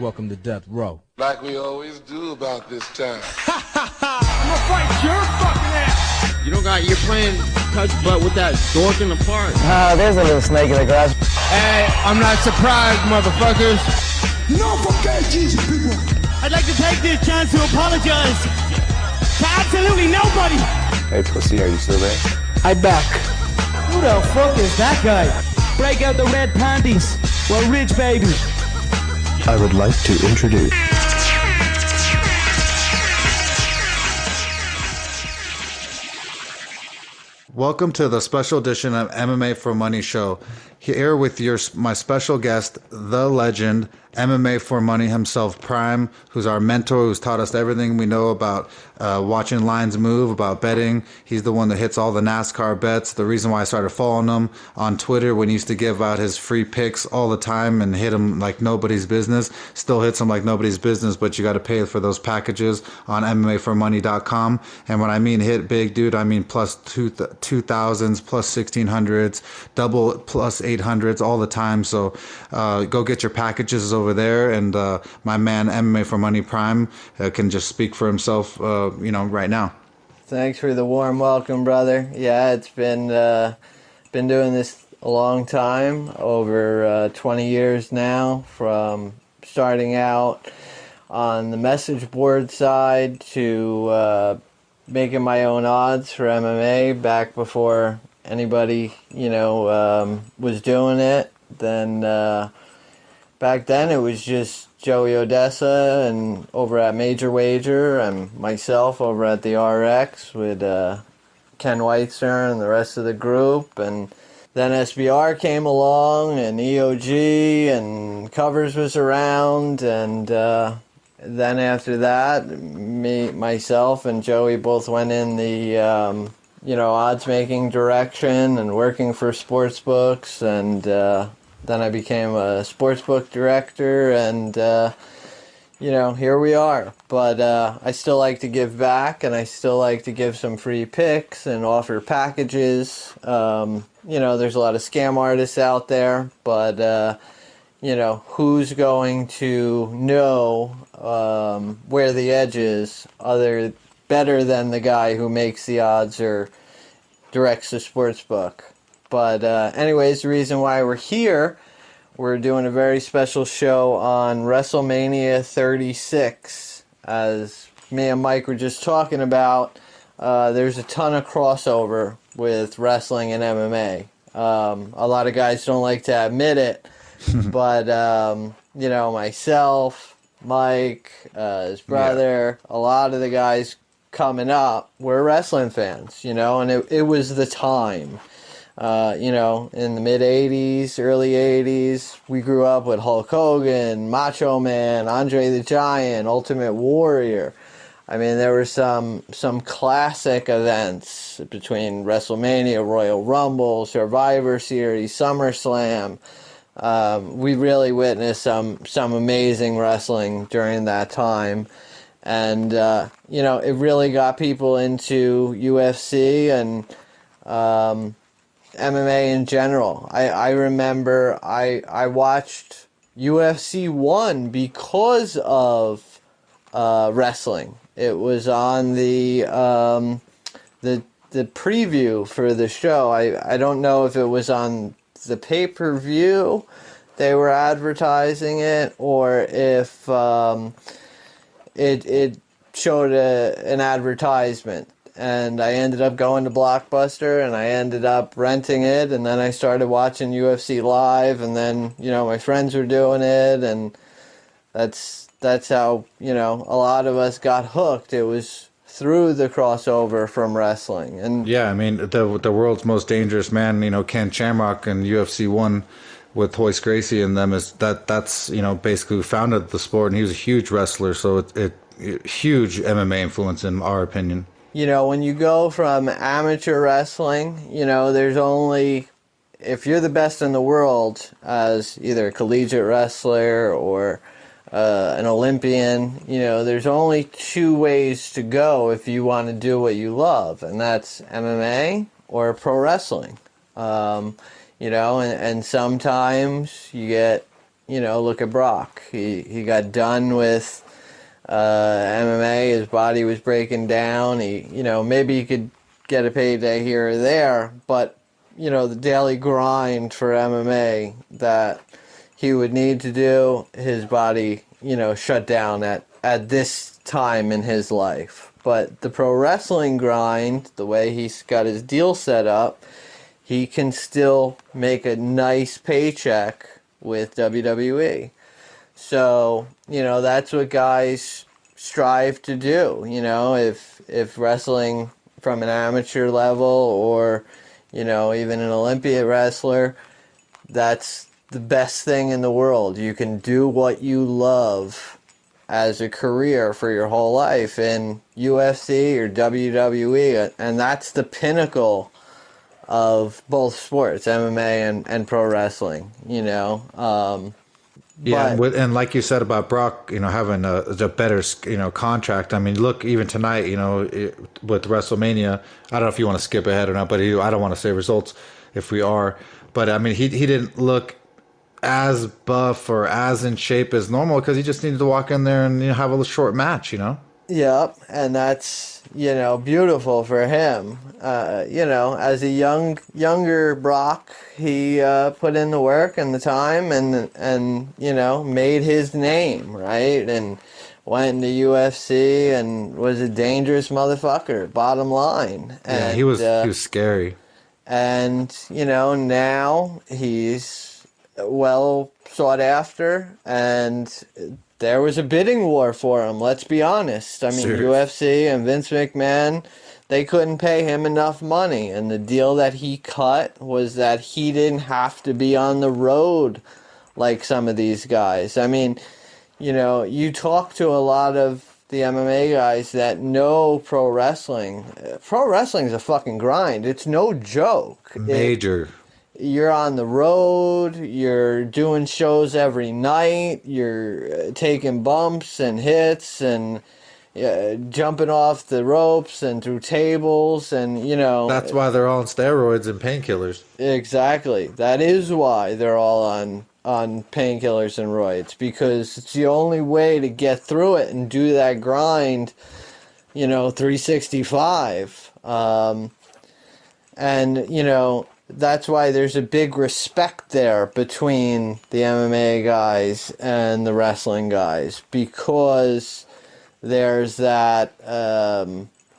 welcome to Death Row. Like we always do about this time. I'm gonna fight your fucking ass! You don't got, you're playing touch butt with that dork in the park. There's a little snake in the grass. Hey, I'm not surprised, motherfuckers. No forget Jesus, people! I'd like to take this chance to apologize to absolutely nobody! Hey, pussy, are you still there? I'm back. Who the fuck is that guy? Break out the red panties. We're rich, baby. I would like to introduce... Welcome to the special edition of MMA for Money show. Here with my special guest, the legend, MMA for Money himself, Prime, who's our mentor, who's taught us everything we know about watching lines move, about betting. He's the one that hits all the NASCAR bets. The reason why I started following him on Twitter when he used to give out his free picks all the time and hit him like nobody's business. Still hits him like nobody's business, but you got to pay for those packages on MMAforMoney.com. And when I mean hit big, dude, I mean plus 2,000s, plus 1,600s, double plus 800s all the time. So go get your packages over there, and my man MMA for Money Prime can just speak for himself, right now. Thanks for the warm welcome, brother. Yeah, it's been doing this a long time, over 20 years now, from starting out on the message board side to making my own odds for MMA back before anybody, was doing it. Then back then it was just Joey Odessa and over at Major Wager and myself over at the RX with Ken Weitzer and the rest of the group. And then SBR came along and EOG and Covers was around, and then after that, myself and Joey both went in the odds making direction and working for sports books, and then I became a sportsbook director, and, here we are. But I still like to give back, and I still like to give some free picks and offer packages. There's a lot of scam artists out there, but, who's going to know where the edge is better than the guy who makes the odds or directs the sportsbook? But anyways, the reason why we're here, we're doing a very special show on Wrestlemania 36. As me and Mike were just talking about, there's a ton of crossover with wrestling and MMA. A lot of guys don't like to admit it, but, myself, Mike, his brother, a lot of the guys coming up were wrestling fans, and it was the time. In the mid-'80s, early 80s, we grew up with Hulk Hogan, Macho Man, Andre the Giant, Ultimate Warrior. I mean, there were some classic events between WrestleMania, Royal Rumble, Survivor Series, SummerSlam. We really witnessed some amazing wrestling during that time. And, it really got people into UFC and MMA in general. I remember I watched UFC 1 because of wrestling. It was on the preview for the show. I don't know if it was on the pay-per-view they were advertising it, or if it showed an advertisement. And I ended up going to Blockbuster, and I ended up renting it, and then I started watching UFC Live, and then, my friends were doing it, and that's how, a lot of us got hooked. It was through the crossover from wrestling. And yeah, I mean, the world's most dangerous man, Ken Shamrock and UFC 1 with Hoist Gracie and them, that's basically who founded the sport, and he was a huge wrestler, so it huge MMA influence in our opinion. When you go from amateur wrestling, there's only, if you're the best in the world as either a collegiate wrestler or an Olympian, there's only two ways to go if you want to do what you love, and that's MMA or pro wrestling. And sometimes you get look at Brock. He got done with MMA. His body was breaking down. Maybe he could get a payday here or there, but the daily grind for MMA that he would need to do, his body, shut down at this time in his life. But the pro wrestling grind, the way he's got his deal set up, he can still make a nice paycheck with WWE. So, that's what guys strive to do. If wrestling from an amateur level or, even an Olympiad wrestler, that's the best thing in the world. You can do what you love as a career for your whole life in UFC or WWE, and that's the pinnacle of both sports, MMA and pro wrestling, Yeah, but, and like you said about Brock, having a better, contract. I mean, look, even tonight, with WrestleMania, I don't know if you want to skip ahead or not, but I don't want to say results if we are. But I mean, he didn't look as buff or as in shape as normal because he just needed to walk in there and have a short match, Yep, and that's, beautiful for him. As a younger Brock, he put in the work and the time and made his name, right? And went into UFC and was a dangerous motherfucker, bottom line. Yeah, And, he was scary. And, now he's well sought after, and there was a bidding war for him, let's be honest. I mean, Serious. UFC and Vince McMahon, they couldn't pay him enough money, and the deal that he cut was that he didn't have to be on the road like some of these guys. I mean, you talk to a lot of the MMA guys that know pro wrestling. Pro wrestling is a fucking grind. It's no joke. Major. You're on the road, you're doing shows every night, you're taking bumps and hits and jumping off the ropes and through tables and, That's why they're all on steroids and painkillers. Exactly. That is why they're all on painkillers and roids, because it's the only way to get through it and do that grind, 365. And, that's why there's a big respect there between the MMA guys and the wrestling guys, because there's that,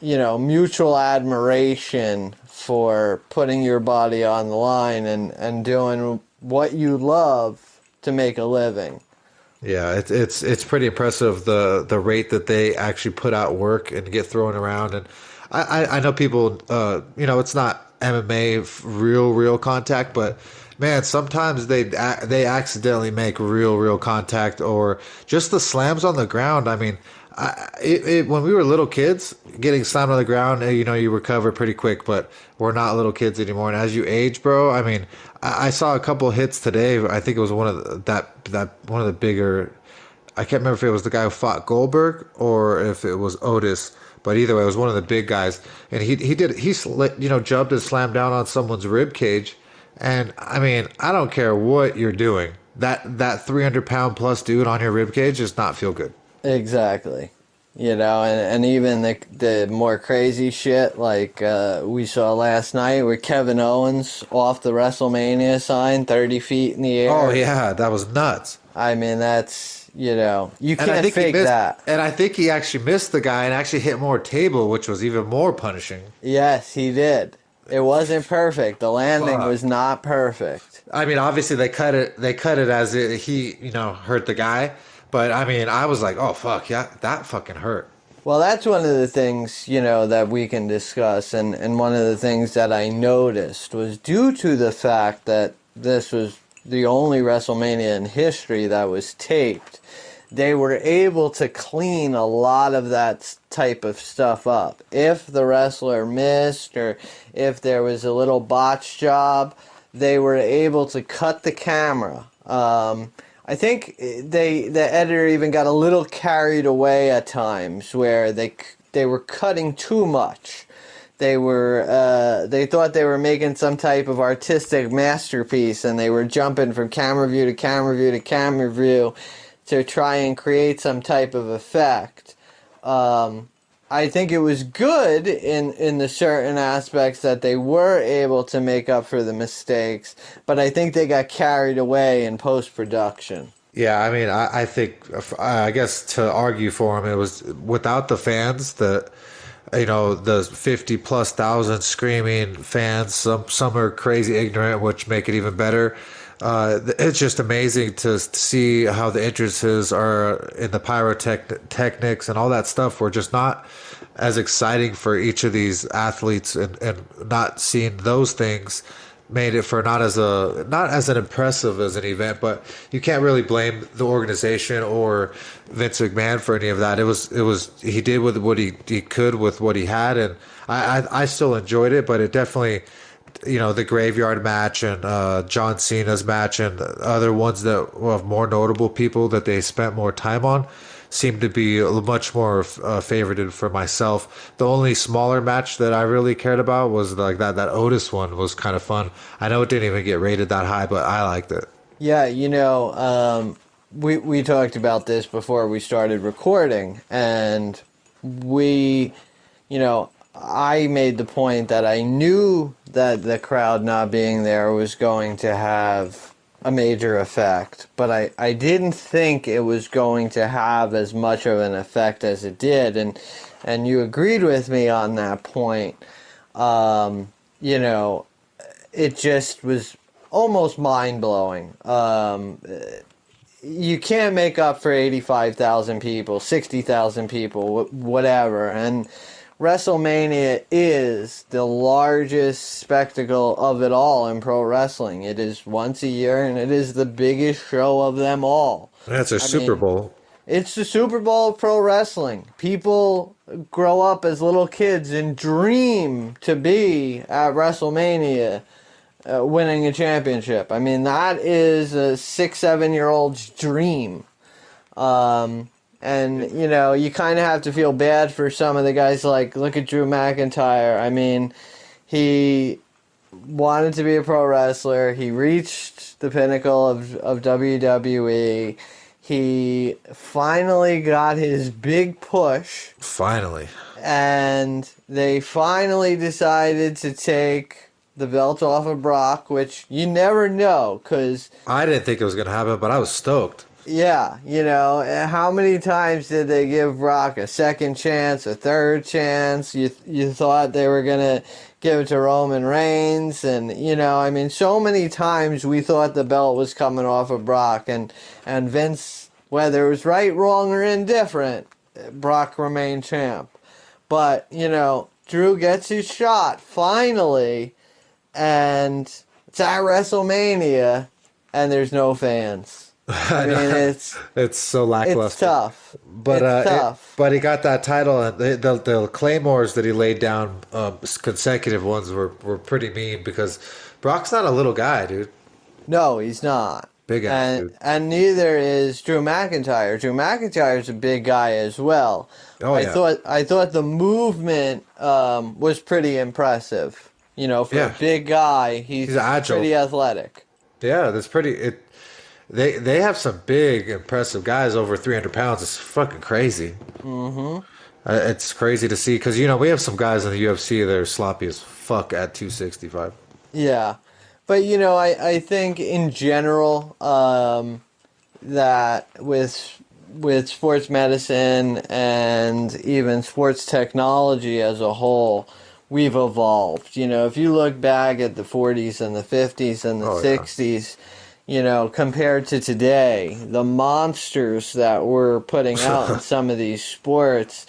mutual admiration for putting your body on the line and doing what you love to make a living. Yeah, it's pretty impressive the rate that they actually put out work and get thrown around. And I know people, it's not MMA real contact, but man, sometimes they accidentally make real contact, or just the slams on the ground. I mean, when we were little kids, getting slammed on the ground, you recover pretty quick, but we're not little kids anymore. And as you age, bro, I mean, I saw a couple hits today. I think it was one of the bigger. I can't remember if it was the guy who fought Goldberg or if it was Otis. But either way, it was one of the big guys, and he jumped and slammed down on someone's rib cage, and I mean, I don't care what you're doing, that 300-pound plus dude on your rib cage does not feel good. Exactly, and even the more crazy shit like we saw last night with Kevin Owens off the WrestleMania sign, 30 feet in the air. Oh yeah, that was nuts. I mean, that's. You can't fake that. And I think he actually missed the guy and actually hit more table, which was even more punishing. Yes, he did. It wasn't perfect. The landing was not perfect. I mean, obviously they cut it as he hurt the guy. But I mean, I was like, oh fuck, yeah, that fucking hurt. Well, that's one of the things, that we can discuss. And one of the things that I noticed was due to the fact that this was the only WrestleMania in history that was taped, they were able to clean a lot of that type of stuff up. If the wrestler missed or if there was a little botch job, they were able to cut the camera. I think the editor even got a little carried away at times where they were cutting too much they thought they were making some type of artistic masterpiece, and they were jumping from camera view to camera view to camera view to try and create some type of effect. I think it was good in the certain aspects that they were able to make up for the mistakes, but I think they got carried away in post-production. Yeah, I mean, I think, I guess to argue for him, it was without the fans, the 50 plus thousand screaming fans, some are crazy ignorant, which make it even better. It's just amazing to see how the entrances are in the pyrotechnics and all that stuff were just not as exciting for each of these athletes, and not seeing those things made it for not as an impressive as an event. But you can't really blame the organization or Vince McMahon for any of that. It was he did with what he could with what he had, and I still enjoyed it, but it definitely, the graveyard match and John Cena's match and other ones that were more notable people that they spent more time on seemed to be much more favorited for myself. The only smaller match that I really cared about was like that Otis one was kind of fun. I know it didn't even get rated that high, but I liked it. Yeah, we talked about this before we started recording, and I made the point that I knew that the crowd not being there was going to have a major effect, but I didn't think it was going to have as much of an effect as it did, and you agreed with me on that point. It just was almost mind-blowing. You can't make up for 85,000 people, 60,000 people, whatever, and WrestleMania is the largest spectacle of it all in pro wrestling. It is once a year, and it is the biggest show of them all. That's a Super Bowl. It's the Super Bowl of pro wrestling. People grow up as little kids and dream to be at WrestleMania winning a championship. I mean, that is a 6-7-year-old's dream. And, you kind of have to feel bad for some of the guys, like, look at Drew McIntyre. I mean, he wanted to be a pro wrestler. He reached the pinnacle of WWE. He finally got his big push. Finally. And they finally decided to take the belt off of Brock, which you never know, because I didn't think it was going to happen, but I was stoked. Yeah, how many times did they give Brock a second chance, a third chance? You thought they were going to give it to Roman Reigns, and, so many times we thought the belt was coming off of Brock, and Vince, whether it was right, wrong, or indifferent, Brock remained champ. But, Drew gets his shot, finally, and it's at WrestleMania, and there's no fans. I mean, it's so lackluster. It's tough. But but he got that title, and the claymores that he laid down, consecutive ones, were pretty mean, because Brock's not a little guy, dude. No, he's not. Big ass dude. And neither is Drew McIntyre. Drew McIntyre's a big guy as well. Oh, yeah. I thought the movement was pretty impressive. For a big guy, he's agile, pretty athletic. Yeah, that's pretty. They have some big, impressive guys over 300 pounds. It's fucking crazy. Mm-hmm. It's crazy to see, because, we have some guys in the UFC that are sloppy as fuck at 265. Yeah. But, I think in general that with sports medicine and even sports technology as a whole, we've evolved. If you look back at the 40s and the 50s and the 60s, compared to today, the monsters that we're putting out in some of these sports,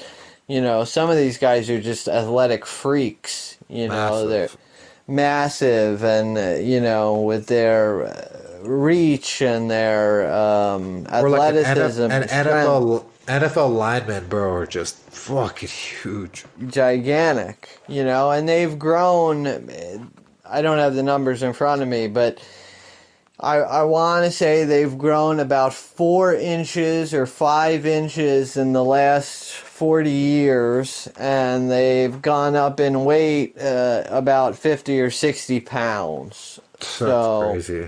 some of these guys are just athletic freaks, they're massive, and, with their reach and their athleticism. Like NFL linemen, bro, are just fucking huge. Gigantic, and they've grown. I don't have the numbers in front of me, but I want to say they've grown about 4 inches or 5 inches in the last 40 years, and they've gone up in weight about 50 or 60 pounds. That's crazy.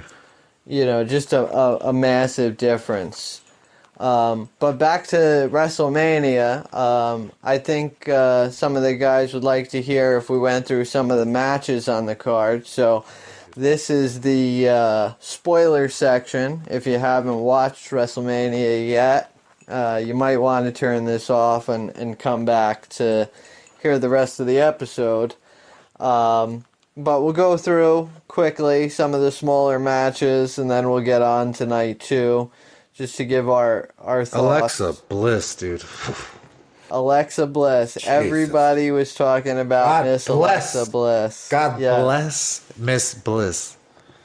Just a massive difference. But back to WrestleMania, I think some of the guys would like to hear if we went through some of the matches on the card. So this is the spoiler section. If you haven't watched WrestleMania yet, you might want to turn this off and come back to hear the rest of the episode. But we'll go through quickly some of the smaller matches, and then we'll get on to night 2, just to give our thoughts. Alexa Bliss, dude. Alexa Bliss. Jesus. Everybody was talking about Miss Alexa Bliss. God bless Miss Bliss.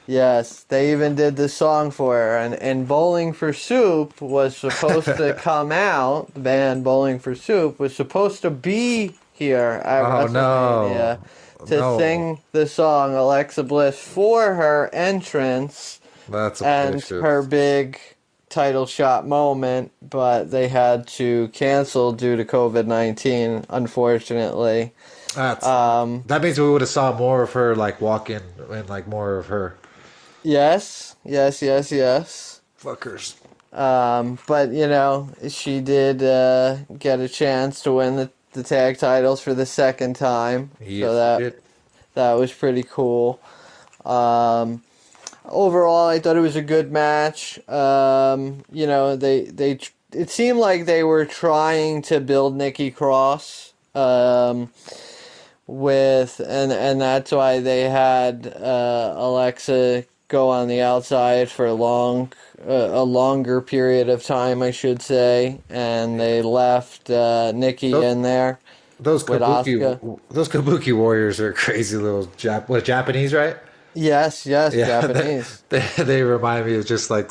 Yes, they even did the song for her. And Bowling for Soup was supposed to come out. The band Bowling for Soup was supposed to be here at WrestleMania to sing the song Alexa Bliss for her entrance. That's and her big title shot moment, but they had to cancel due to COVID-19, unfortunately. That means we would have saw more of her, like, walk in and, like, more of her. Yes. Fuckers. But, she did get a chance to win the tag titles for the second time. Yes, so that was pretty cool. Overall, I thought it was a good match. It seemed like they were trying to build Nikki Cross, and that's why they had Alexa go on the outside for a longer period of time, I should say, and they left Nikki in there. Those Kabuki warriors are crazy little Japanese, right? Yes, Japanese. They remind me of just like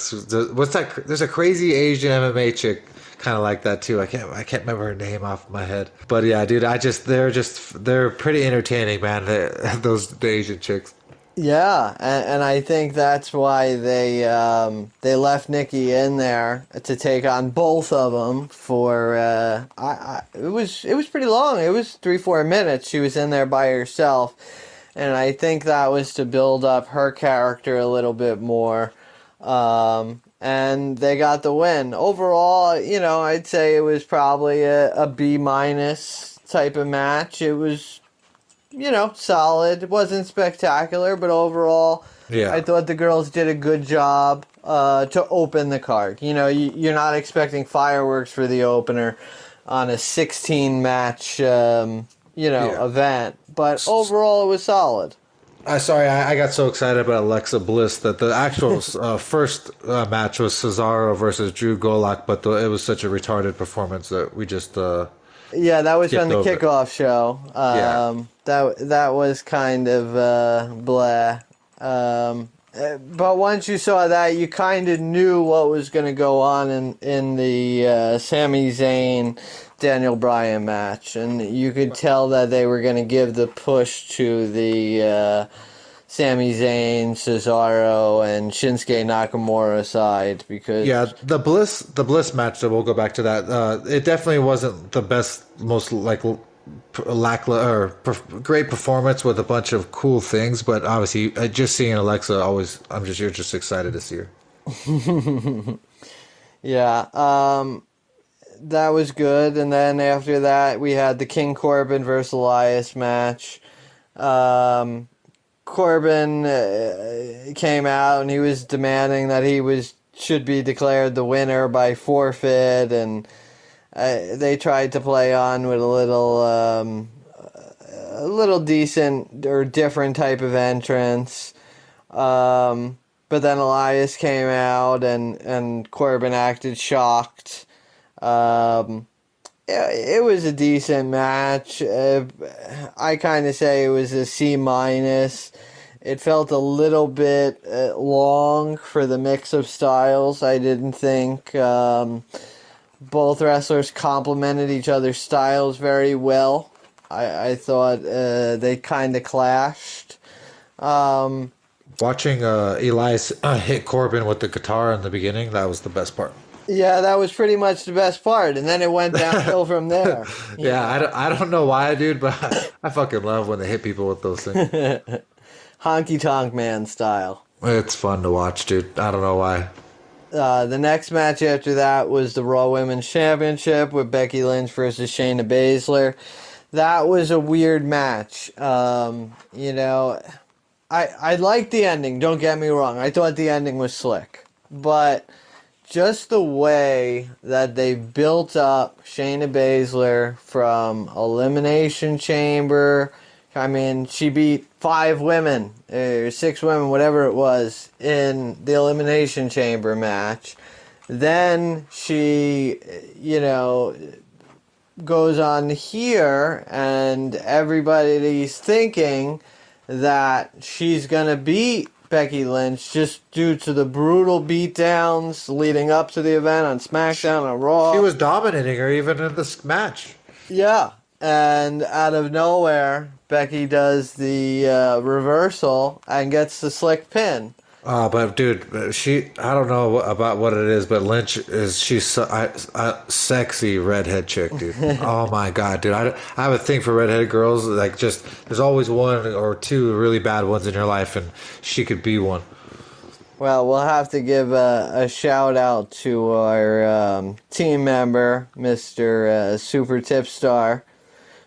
what's that? There's a crazy Asian MMA chick, kind of like that too. I can't remember her name off my head. But yeah, dude, they're pretty entertaining, man. The Asian chicks. Yeah, and I think that's why they left Nikki in there to take on both of them for it was pretty long. It was 3-4 minutes. She was in there by herself. And I think that was to build up her character a little bit more. And they got the win. Overall, I'd say it was probably a B- type of match. It was, solid. It wasn't spectacular, but overall, I thought the girls did a good job to open the card. You're not expecting fireworks for the opener on a 16-match event. But overall, it was solid. Sorry, I got so excited about Alexa Bliss that the actual first match was Cesaro versus Drew Gulak, but it was such a retarded performance that we just that was from the kickoff show. That was kind of blah. But once you saw that, you kind of knew what was going to go on in the Sami Zayn Daniel Bryan match, and you could tell that they were going to give the push to the Sami Zayn, Cesaro, and Shinsuke Nakamura side because the Bliss match. So we'll go back to that. It definitely wasn't the best, most great performance with a bunch of cool things, but obviously just seeing Alexa you're just excited to see her. That was good, and then after that we had the King Corbin versus Elias match. Corbin came out and he was demanding that he should be declared the winner by forfeit, and they tried to play on with a little decent or different type of entrance. But then Elias came out and Corbin acted shocked. It was a decent match. I kind of say it was a C-. It felt a little bit long for the mix of styles. I didn't think both wrestlers complemented each other's styles very well. I thought they kind of clashed. Watching Elias hit Corbin with the guitar in the beginning, that was the best part. Yeah, that was pretty much the best part, and then it went downhill from there. Yeah, I don't know why, dude, but I fucking love when they hit people with those things. Honky Tonk Man style. It's fun to watch, dude. I don't know why. The next match after that was the Raw Women's Championship with Becky Lynch versus Shayna Baszler. That was a weird match. You know, I liked the ending, don't get me wrong. I thought the ending was slick. But just the way that they built up Shayna Baszler from Elimination Chamber. I mean, she beat 5 women, or 6 women, whatever it was, in the Elimination Chamber match. Then she, you know, goes on here, and everybody's thinking that she's going to beat Becky Lynch just due to the brutal beatdowns leading up to the event on SmackDown and Raw. She was dominating her even in this match. Yeah, and out of nowhere, Becky does the reversal and gets the slick pin. But dude, I don't know about what it is, but Lynch she's a sexy redhead chick, dude. Oh my god, dude. I have a thing for redheaded girls. Like, just, there's always one or two really bad ones in your life, and she could be one. Well, we'll have to give a shout out to our team member, Mr. Super Tipstar.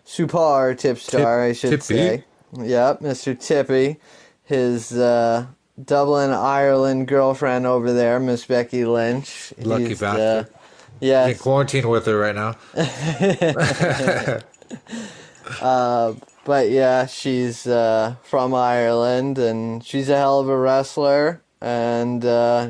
I should say. Yep, Mr. Tippy. His Dublin, Ireland girlfriend over there, Miss Becky Lynch. Lucky bastard. Yeah. In quarantine with her right now. But yeah, she's from Ireland, and she's a hell of a wrestler, and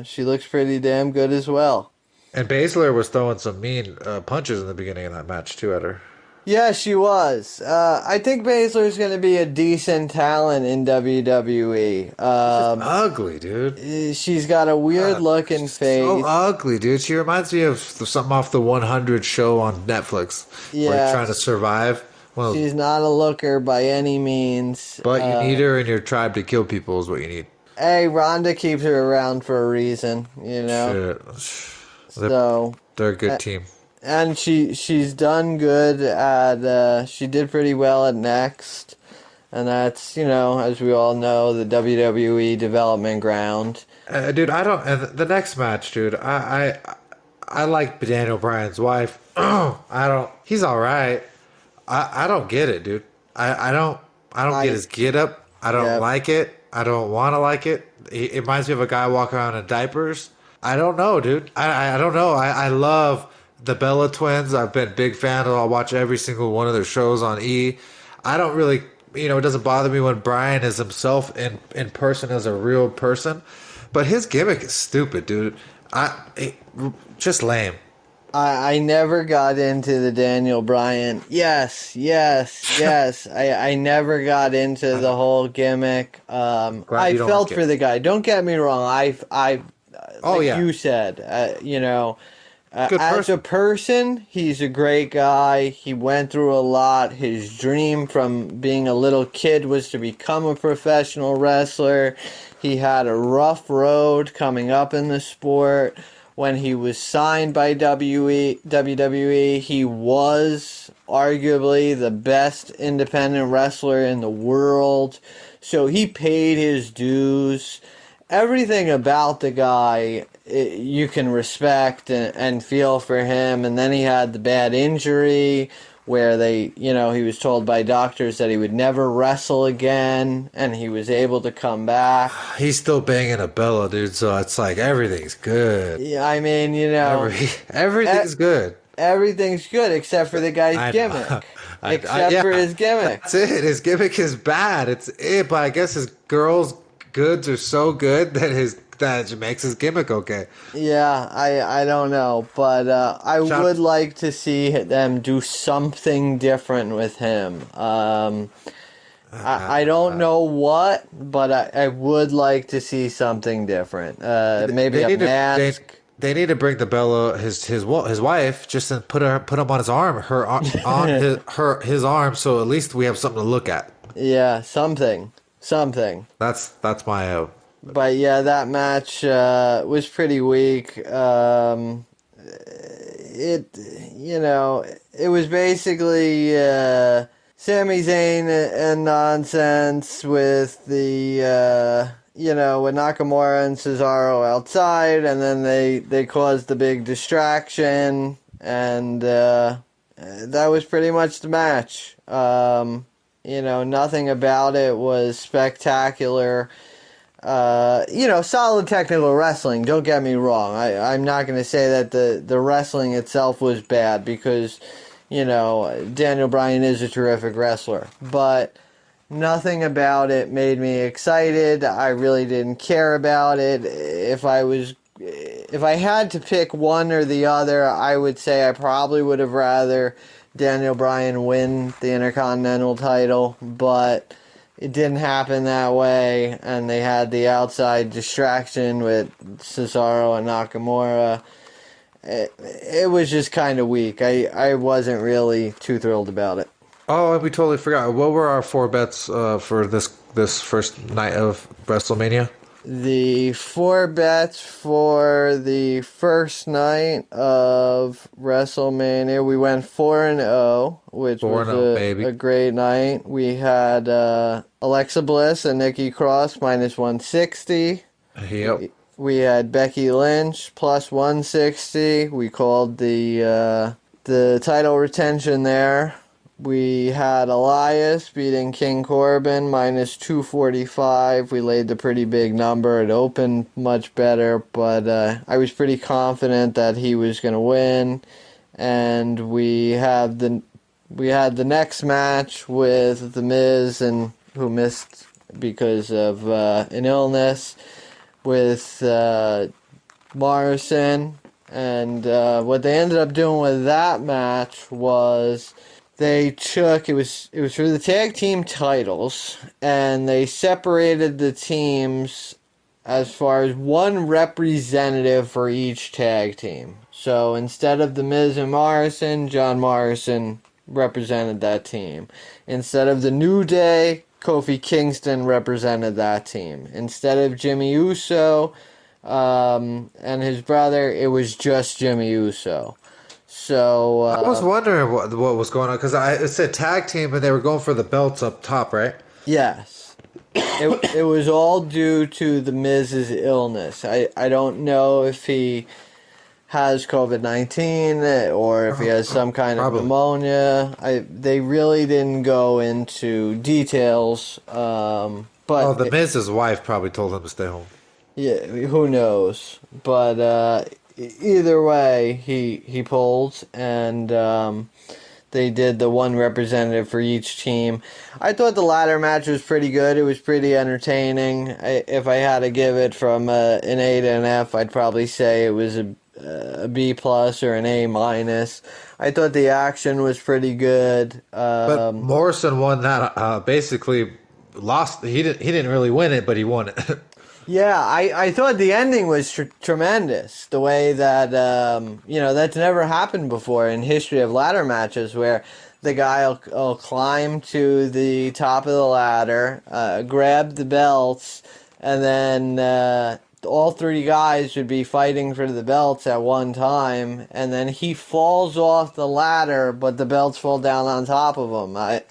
she looks pretty damn good as well. And Baszler was throwing some mean punches in the beginning of that match too at her. Yeah, she was. I think Baszler's going to be a decent talent in WWE. She's ugly, dude. She's got a weird looking face. So ugly, dude. She reminds me of something off the 100 show on Netflix. Yeah. Where you're trying to survive. Well, she's not a looker by any means. But you need her in your tribe to kill people is what you need. Hey, Rhonda keeps her around for a reason, you know? Shit. They're a good team. And she's done good at, she did pretty well at Next. And that's, you know, as we all know, the WWE development ground. Dude, the next match, dude, I like Daniel Bryan's wife. He's alright. I don't get it, dude. I don't get his get up. I don't like it. I don't want to like it. It reminds me of a guy walking around in diapers. I don't know, dude. I don't know. I love the Bella Twins. I've been a big fan. I'll watch every single one of their shows on E. I don't really, it doesn't bother me when Bryan is himself in person as a real person. But his gimmick is stupid, dude. Just lame. I never got into the Daniel Bryan. Yes. I never got into the whole gimmick. I felt for the guy. Don't get me wrong. You said, as a person, he's a great guy. He went through a lot. His dream from being a little kid was to become a professional wrestler. He had a rough road coming up in the sport. When he was signed by WWE, he was arguably the best independent wrestler in the world. So he paid his dues. Everything about the guy you can respect and feel for him. And then he had the bad injury where he was told by doctors that he would never wrestle again, and he was able to come back. He's still banging a Bella, dude, so it's like everything's good. Yeah, I mean, everything's good. Everything's good except for the guy's gimmick. For his gimmick. That's it. His gimmick is bad. But I guess his girls' goods are so good that makes his gimmick okay. Yeah, I don't know, but I would like to see them do something different with him. I don't know what, but I would like to see something different. Maybe a mask. They need to bring the Bella, his wife, just to put him on his arm, his arm, so at least we have something to look at. Yeah, something. That's my. But yeah, that match was pretty weak. it was basically Sami Zayn and nonsense with the with Nakamura and Cesaro outside, and then they caused the big distraction, and that was pretty much the match. Nothing about it was spectacular. Solid technical wrestling, don't get me wrong. I'm not going to say that the wrestling itself was bad, because, Daniel Bryan is a terrific wrestler. But nothing about it made me excited. I really didn't care about it. If I had to pick one or the other, I would say I probably would have rather Daniel Bryan win the Intercontinental title, but it didn't happen that way, and they had the outside distraction with Cesaro and Nakamura. It was just kind of weak. I wasn't really too thrilled about it. Oh, we totally forgot. What were our 4 bets for this first night of WrestleMania? The 4 bets for the first night of WrestleMania, we went 4-0, which 4-0, was a great night. We had Alexa Bliss and Nikki Cross minus 160. Yep. We had Becky Lynch plus 160. We called the title retention there. We had Elias beating King Corbin minus 245. We laid the pretty big number. It opened much better, but I was pretty confident that he was going to win. And we had the next match with The Miz, and who missed because of an illness, with Morrison. And what they ended up doing with that match was they took, it was for the tag team titles, and they separated the teams as far as one representative for each tag team. So instead of The Miz and Morrison, John Morrison represented that team. Instead of the New Day, Kofi Kingston represented that team. Instead of Jimmy Uso and his brother, it was just Jimmy Uso. So I was wondering what was going on, because it said tag team, and they were going for the belts up top, right? Yes. It was all due to The Miz's illness. I don't know if he has COVID-19 or if he has some kind of pneumonia. They really didn't go into details. But The Miz's wife probably told him to stay home. Yeah, who knows? But either way, he pulled, and they did the one representative for each team. I thought the ladder match was pretty good. It was pretty entertaining. If I had to give it from an A to an F, I'd probably say it was a B plus or an A minus. I thought the action was pretty good. But Morrison won that. Basically, lost. He didn't really win it, but he won it. Yeah, I thought the ending was tremendous. The way that, that's never happened before in history of ladder matches, where the guy will climb to the top of the ladder, grab the belts, and then all 3 guys would be fighting for the belts at one time, and then he falls off the ladder, but the belts fall down on top of him.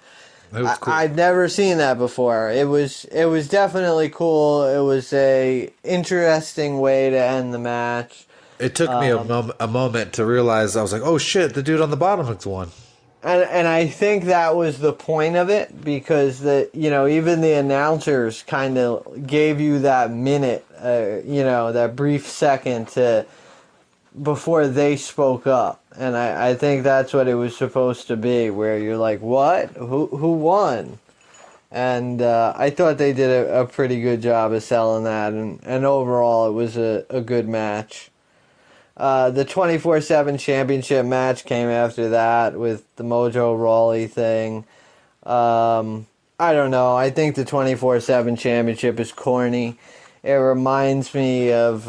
Cool. I'd never seen that before. It was definitely cool. It was a interesting way to end the match. It took me a moment to realize. I was like, oh shit, the dude on the bottom has won. And I think that was the point of it, because even the announcers kind of gave you that minute, that brief second before they spoke up. And I think that's what it was supposed to be, where you're like, what? Who won? And I thought they did a pretty good job of selling that, and overall it was a good match. The 24/7 championship match came after that with the Mojo Rawley thing. I don't know. I think the 24/7 championship is corny. It reminds me of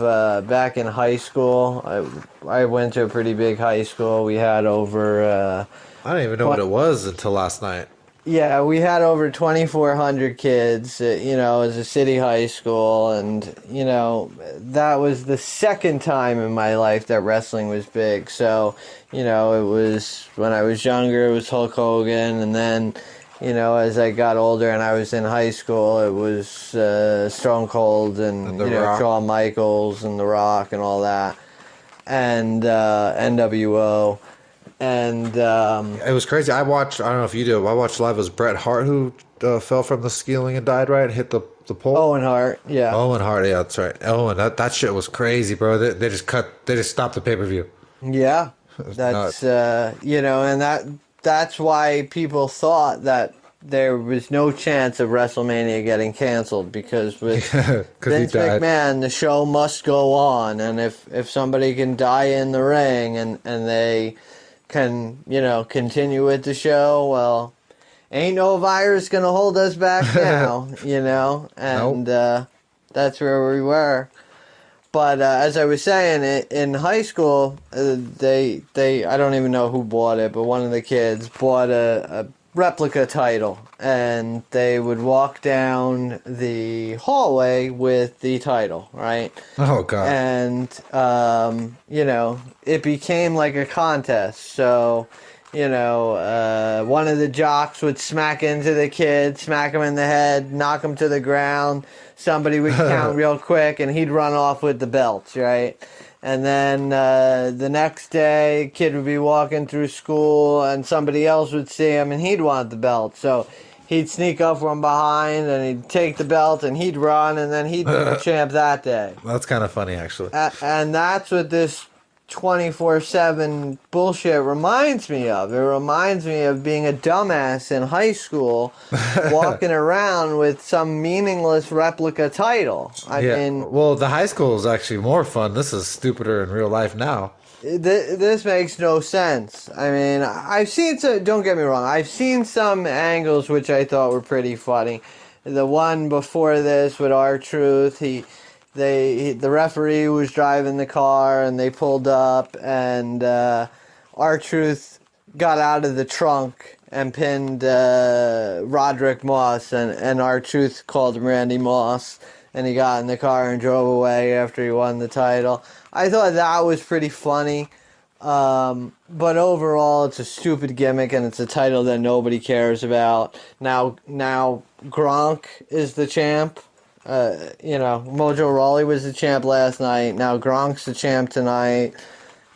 back in high school. I went to a pretty big high school. We had over... I didn't even know what it was until last night. Yeah, we had over 2,400 kids, as a city high school, and, that was the second time in my life that wrestling was big. So, it was, when I was younger, it was Hulk Hogan, and then, as I got older and I was in high school, it was Stone Cold and Shawn Michaels and The Rock and all that, and NWO. And it was crazy. I don't know if you do. I watched live. It was Bret Hart who fell from the ceiling and died, right? Hit the pole. Owen Hart, yeah. Owen Hart, yeah, that's right. Owen, that shit was crazy, bro. They just stopped the pay-per-view. Yeah, that's and that's why people thought that there was no chance of WrestleMania getting canceled, because with Vince McMahon, the show must go on, and if somebody can die in the ring and they can, continue with the show, well, ain't no virus gonna hold us back now, and nope. That's where we were. But as I was saying, in high school, they I don't even know who bought it, but one of the kids bought a replica title, and they would walk down the hallway with the title, right? Oh, God. And, it became like a contest. So, one of the jocks would smack into the kid, smack him in the head, knock him to the ground. Somebody would count real quick, and he'd run off with the belts, right? And then the next day, kid would be walking through school, and somebody else would see him, and he'd want the belt. So he'd sneak up from behind, and he'd take the belt, and he'd run, and then he'd be the champ that day. That's kind of funny, actually. And that's what this 24/7 bullshit reminds me of. It reminds me of being a dumbass in high school, walking around with some meaningless replica title. I mean, well, the high school is actually more fun. This is stupider in real life now. This makes no sense. I mean, I've seen some. Don't get me wrong. I've seen some angles which I thought were pretty funny. The one before this with R-Truth, the referee was driving the car, and they pulled up, and R-Truth got out of the trunk and pinned Roderick Moss, and R-Truth called him Randy Moss, and he got in the car and drove away after he won the title. I thought that was pretty funny, but overall it's a stupid gimmick, and it's a title that nobody cares about. Now Gronk is the champ. Mojo Rawley was the champ last night. Now Gronk's the champ tonight.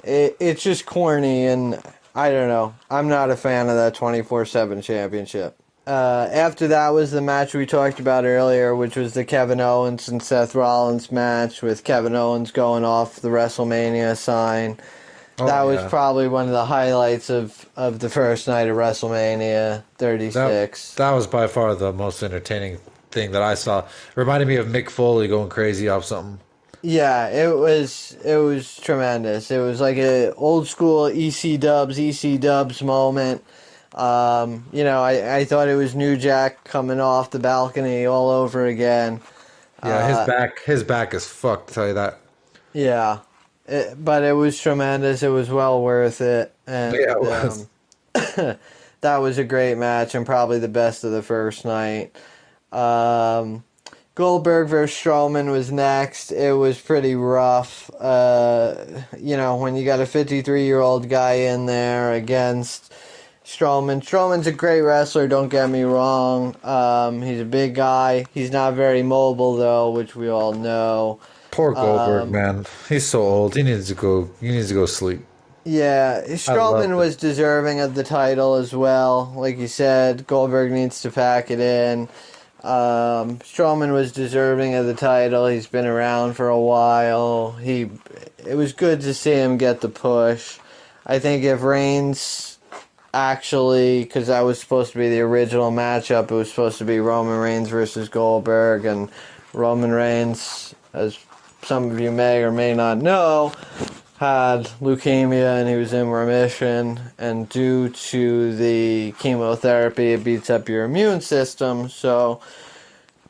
It's just corny, and I don't know. I'm not a fan of that 24/7 championship. After that was the match we talked about earlier, which was the Kevin Owens and Seth Rollins match, with Kevin Owens going off the WrestleMania sign. That was probably one of the highlights of the first night of WrestleMania 36. That was by far the most entertaining thing that I saw. It reminded me of Mick Foley going crazy off something. Yeah, it was tremendous. It was like a old school EC Dubs moment. I thought it was New Jack coming off the balcony all over again. Yeah, his back is fucked, I'll tell you that. Yeah, but it was tremendous. It was well worth it. And, yeah, it was. That was a great match, and probably the best of the first night. Goldberg versus Strowman was next. It was pretty rough. When you got a 53-year-old guy in there against Strowman. Strowman's a great wrestler, don't get me wrong. He's a big guy. He's not very mobile, though, which we all know. Poor Goldberg, man. He's so old. He needs to go sleep. Yeah, Strowman was deserving of the title as well. Like you said, Goldberg needs to pack it in. Strowman was deserving of the title. He's been around for a while. It was good to see him get the push. I think if Reigns actually, because that was supposed to be the original matchup, it was supposed to be Roman Reigns versus Goldberg, and Roman Reigns, as some of you may or may not know, had leukemia and he was in remission, and due to the chemotherapy it beats up your immune system, so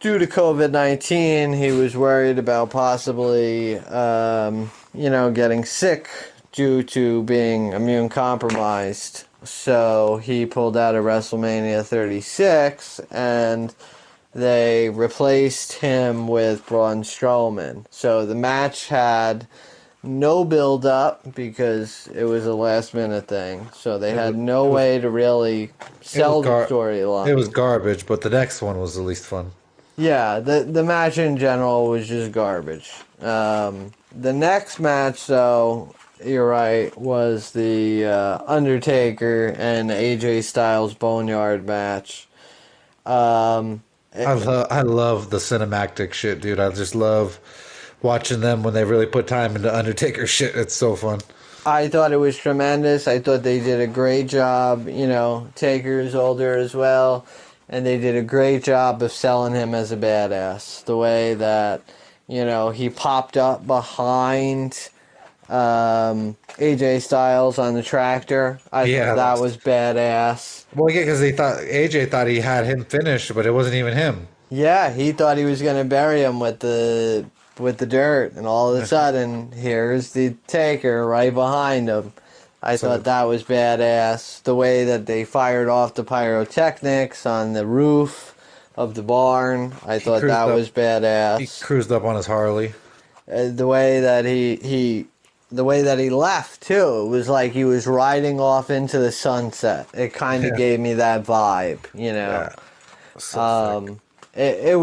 due to COVID-19 he was worried about possibly getting sick due to being immune compromised. So he pulled out of WrestleMania 36, and they replaced him with Braun Strowman. So the match had no build up because it was a last minute thing. So they had no way to really sell the storyline. It was garbage, but the next one was the least fun. Yeah, the match in general was just garbage. The next match, though, you're right, was the Undertaker and AJ Styles Boneyard match. I love the cinematic shit, dude. I just love watching them when they really put time into Undertaker shit. It's so fun. I thought it was tremendous. I thought they did a great job. You know, Taker's older as well, and they did a great job of selling him as a badass. The way that, you know, he popped up behind AJ Styles on the tractor. I thought that was badass. Well, yeah, because AJ thought he had him finished, but it wasn't even him. Yeah, he thought he was going to bury him with the dirt, and all of a sudden, here's the Taker right behind him. I thought that was badass. The way that they fired off the pyrotechnics on the roof of the barn, I thought that was badass. He cruised up on his Harley. The way that the way that he left too, it was like he was riding off into the sunset. It kind of gave me that vibe, you know. Yeah. It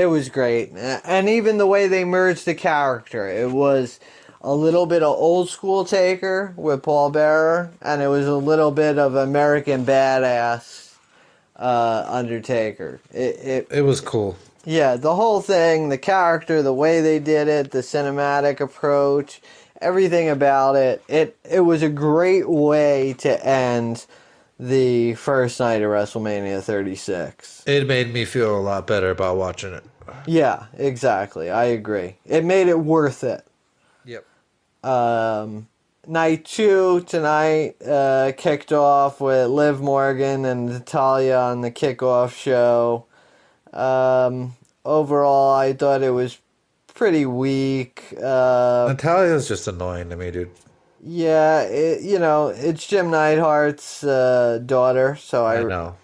was great. And even the way they merged the character, it was a little bit of old school Taker with Paul Bearer, and it was a little bit of American Badass Undertaker. It was cool. Yeah, the whole thing, the character, the way they did it, the cinematic approach, everything about it. It was a great way to end the first night of WrestleMania 36. It made me feel a lot better about watching it. Yeah, exactly. I agree. It made it worth it. Yep. Night 2 tonight kicked off with Liv Morgan and Natalya on the kickoff show. Overall, I thought it was pretty weak. Natalia's just annoying to me, dude. Yeah, it's Jim Neidhart's daughter, so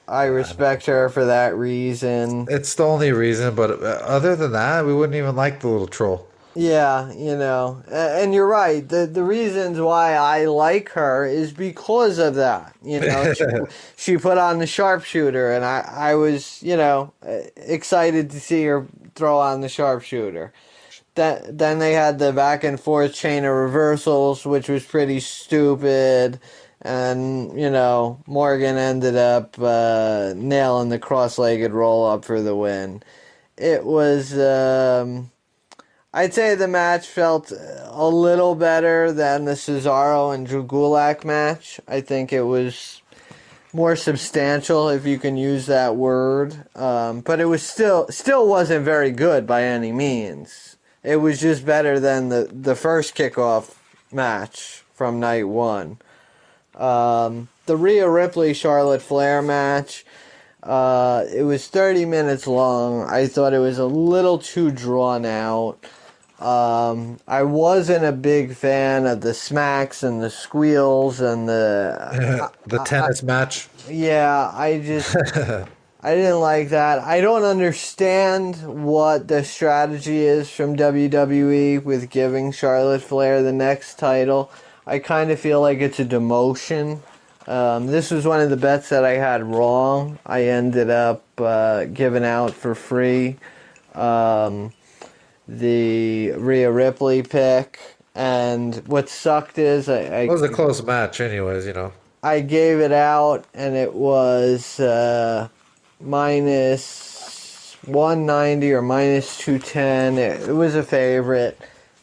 I respect her for that reason. It's the only reason, but other than that, we wouldn't even like the little troll. Yeah, and you're right. The reasons why I like her is because of that. She put on the sharpshooter, and I was, excited to see her throw on the sharpshooter. Then they had the back and forth chain of reversals, which was pretty stupid. And, Morgan ended up nailing the cross-legged roll-up for the win. It was, I'd say the match felt a little better than the Cesaro and Drew Gulak match. I think it was more substantial, if you can use that word. But it was still wasn't very good by any means. It was just better than the first kickoff match from night 1. The Rhea Ripley-Charlotte Flair match, it was 30 minutes long. I thought it was a little too drawn out. I wasn't a big fan of the smacks and the squeals and the tennis match. Yeah, I didn't like that. I don't understand what the strategy is from WWE with giving Charlotte Flair the next title. I kind of feel like it's a demotion. This was one of the bets that I had wrong. I ended up giving out for free the Rhea Ripley pick. And what sucked is it was a close match anyways, I gave it out, and it was minus 190 or minus 210. It was a favorite.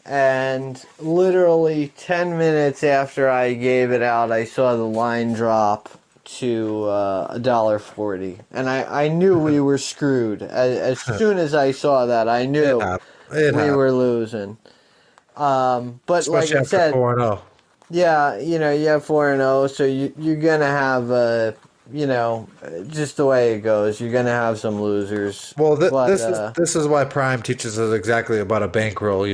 And literally 10 minutes after I gave it out, I saw the line drop to $1.40. And I knew we were screwed. As soon as I saw that, I knew we were losing. But especially like I said, 4-0. Yeah, you have 4-0, so you're gonna have just the way it goes. You're gonna have some losers. Well, But this is why Prime teaches us exactly about a bankroll.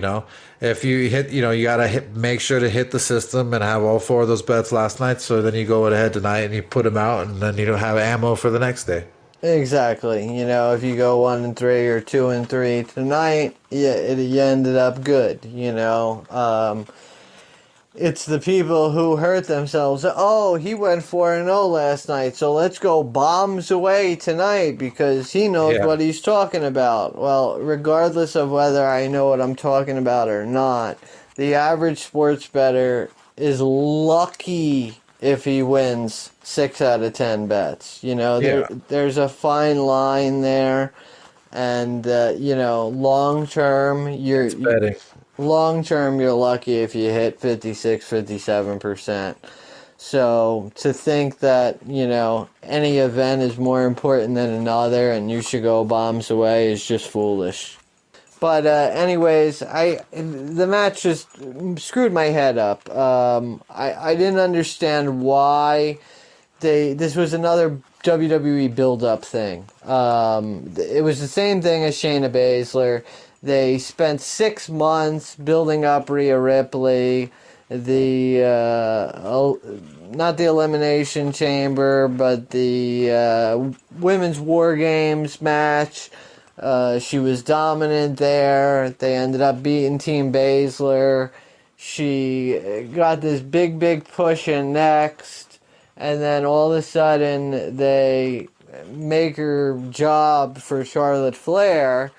If you hit, you gotta make sure to hit the system and have all 4 of those bets last night. So then you go ahead tonight and you put them out, and then you don't have ammo for the next day. exactly. If you go 1-3 or 2-3 tonight, you ended up good. It's the people who hurt themselves. Oh, he went 4-0 last night, so let's go bombs away tonight because he knows what he's talking about. Well, regardless of whether I know what I'm talking about or not, the average sports bettor is lucky if he wins 6 out of 10 bets. There's a fine line there, and long term, It's betting. long term, you're lucky if you hit 56, 57%. So to think that, any event is more important than another and you should go bombs away is just foolish. But anyways, the match just screwed my head up. I didn't understand why this was another WWE build-up thing. It was the same thing as Shayna Baszler. They spent 6 months building up Rhea Ripley, not the Elimination Chamber, but the Women's War Games match. She was dominant there. They ended up beating Team Baszler. She got this big push in next, and then all of a sudden they make her job for Charlotte Flair.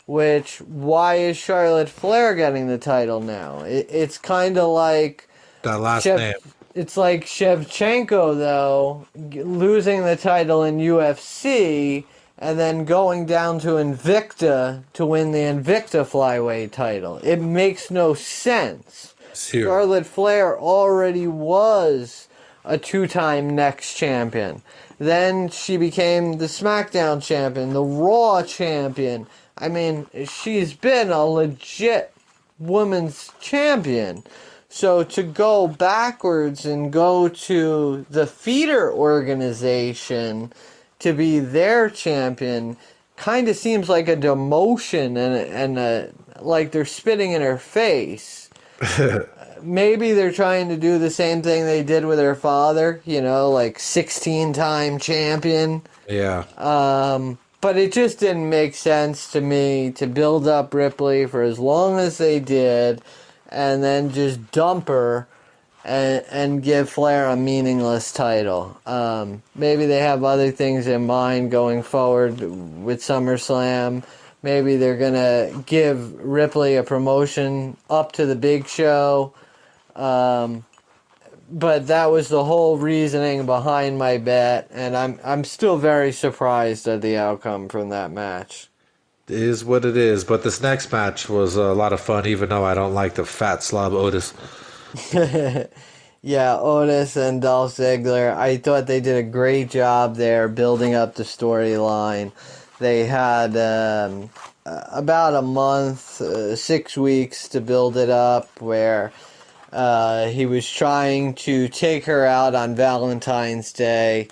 Why is Charlotte Flair getting the title now? It's kind of like That last name. It's like Shevchenko, though, losing the title in UFC and then going down to Invicta to win the Invicta flyweight title. It makes no sense. Charlotte Flair already was a 2-time Next champion. Then she became the SmackDown champion, the Raw champion. I mean, she's been a legit women's champion. So to go backwards and go to the feeder organization to be their champion kind of seems like a demotion and like they're spitting in her face. Maybe they're trying to do the same thing they did with her father, like 16-time champion. Yeah. But it just didn't make sense to me to build up Ripley for as long as they did and then just dump her and give Flair a meaningless title. Maybe they have other things in mind going forward with SummerSlam. Maybe they're going to give Ripley a promotion up to the Big Show. But that was the whole reasoning behind my bet, and I'm still very surprised at the outcome from that match. It is what it is, but this next match was a lot of fun, even though I don't like the fat slob Otis. Yeah, Otis and Dolph Ziggler, I thought they did a great job there building up the storyline. They had about a month, 6 weeks to build it up, where he was trying to take her out on Valentine's Day.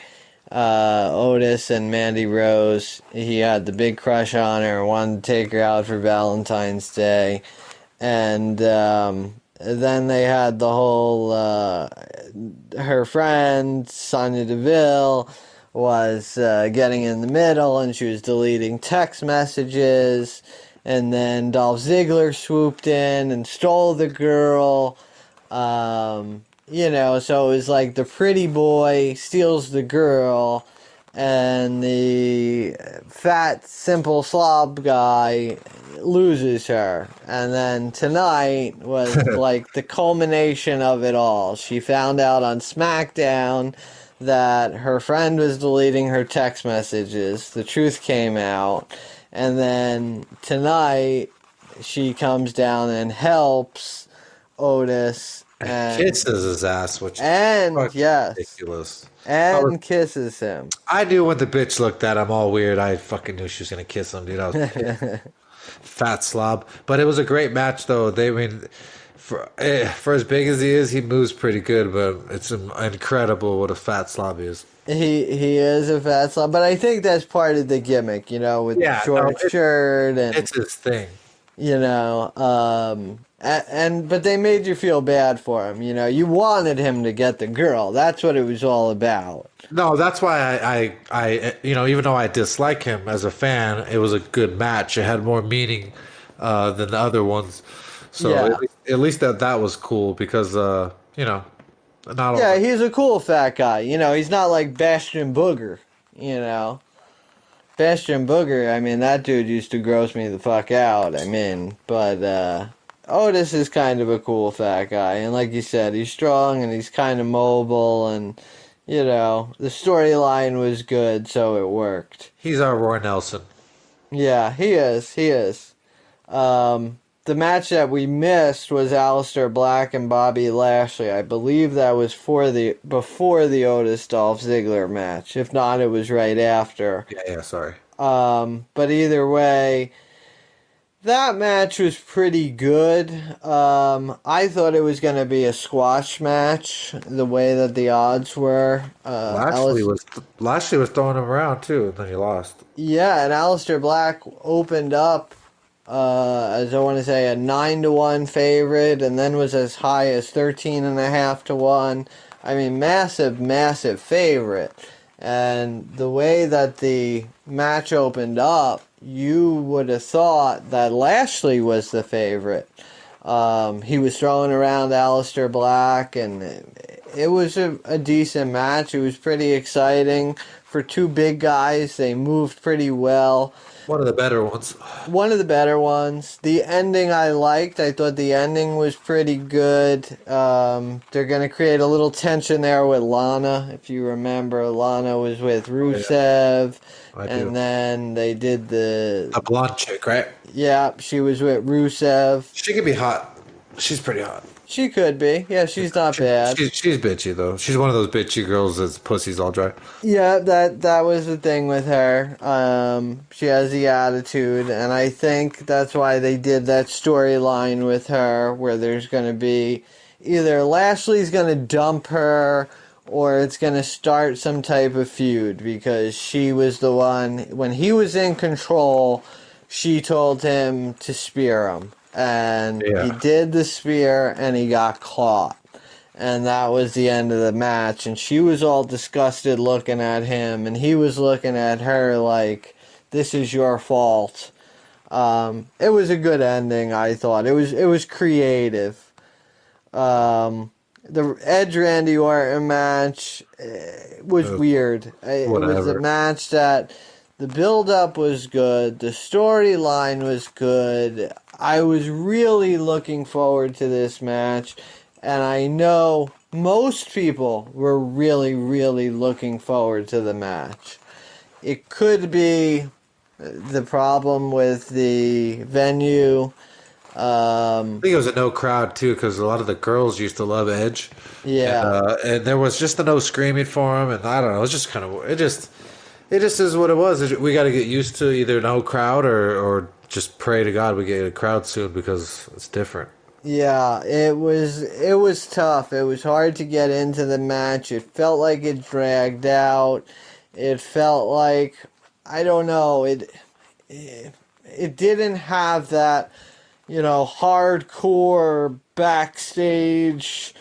Otis and Mandy Rose, he had the big crush on her, wanted to take her out for Valentine's Day. And then they had the whole, her friend, Sonya Deville, was getting in the middle, and she was deleting text messages. And then Dolph Ziggler swooped in and stole the girl. So it was like the pretty boy steals the girl, and the fat, simple slob guy loses her. And then tonight was like the culmination of it all. She found out on SmackDown that her friend was deleting her text messages. The truth came out. And then tonight, she comes down and helps Otis and kisses his ass, which is yes, ridiculous. And kisses him. I knew when the bitch looked at him all weird. I fucking knew she was gonna kiss him, dude. I was fat slob. But it was a great match, though. For as big as he is, he moves pretty good, but it's incredible what a fat slob he is. He is a fat slob, but I think that's part of the gimmick, with the short shirt and It's his thing. but they made you feel bad for him. You wanted him to get the girl. That's what it was all about. No, that's why I even though I dislike him as a fan, it was a good match. It had more meaning than the other ones. So Yeah. at least that was cool because not all. Yeah, he's a cool fat guy. He's not like Bastion Booger. Bastion Booger, I mean, that dude used to gross me the fuck out. But Otis is kind of a cool fat guy. And like you said, he's strong and he's kind of mobile. And, the storyline was good, so it worked. He's our Roy Nelson. Yeah, he is. He is. The match that we missed was Aleister Black and Bobby Lashley. I believe that was before the Otis Dolph Ziggler match. If not, it was right after. Yeah, sorry. But either way, that match was pretty good. I thought it was going to be a squash match, the way that the odds were. Lashley was throwing him around too, and then he lost. Yeah, and Aleister Black opened up as I want to say a 9-1 favorite, and then was as high as 13.5 to 1. I mean, massive favorite. And the way that the match opened up, you would have thought that Lashley was the favorite. He was throwing around Aleister Black, and it was a decent match. It was pretty exciting for two big guys. They moved pretty well. One of the better ones. One of the better ones. The ending I liked. I thought the ending was pretty good. They're going to create a little tension there with Lana. If you remember, Lana was with Rusev. I do. And then they did the blonde chick, right? Yeah, she was with Rusev. She could be hot. She's pretty hot. She could be. Yeah, she's not bad. She's bitchy, though. She's one of those bitchy girls that's pussy's all dry. Yeah, that was the thing with her. She has the attitude, and I think that's why they did that storyline with her, where there's going to be either Lashley's going to dump her, or it's going to start some type of feud, because she was the one, when he was in control, she told him to spear him. And he did the spear, and he got caught. And that was the end of the match. And she was all disgusted looking at him, and he was looking at her like, this is your fault. It was a good ending, I thought. It was creative. The Edge Randy Orton match was weird. It was a match that the build-up was good. The storyline was good. I was really looking forward to this match, and I know most people were really, really looking forward to the match. It could be the problem with the venue. I think it was a no crowd, too, because a lot of the girls used to love Edge. Yeah. And there was just a no screaming for him, and I don't know, it was just kind of, it just is what it was. We got to get used to either no crowd or just pray to God we get a crowd soon, because it's different. Yeah, it was tough. It was hard to get into the match. It felt like it dragged out. It felt like, I don't know, it didn't have that, hardcore backstage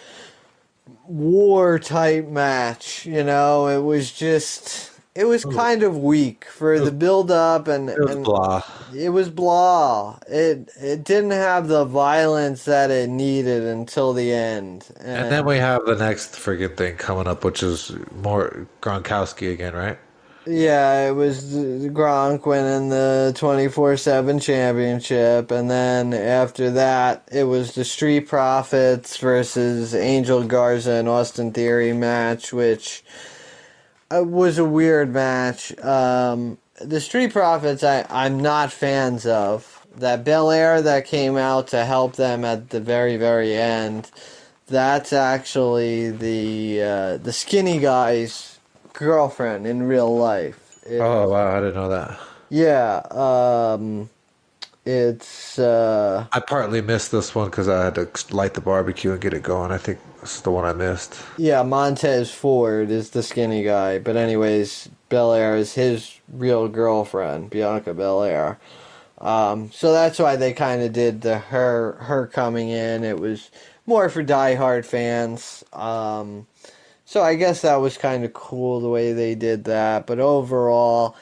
war type match. It was just, it was kind of weak for the build up, and it was blah. It was blah. It didn't have the violence that it needed until the end. And then we have the next friggin' thing coming up, which is more Gronkowski again, right? Yeah, it was the Gronk winning the 24/7 championship, and then after that, it was the Street Profits versus Angel Garza and Austin Theory match, which was a weird match. The Street Profits, I'm not fans of. That Belair that came out to help them at the very, very end, that's actually the skinny guy's girlfriend in real life. Oh, wow, I didn't know that. Yeah, It's I partly missed this one because I had to light the barbecue and get it going. I think this is the one I missed. yeah, Montez Ford is the skinny guy, but anyways, Belair is his real girlfriend, Bianca Belair. So that's why they kind of did the her coming in. It was more for diehard fans. So I guess that was kind of cool the way they did that. But overall,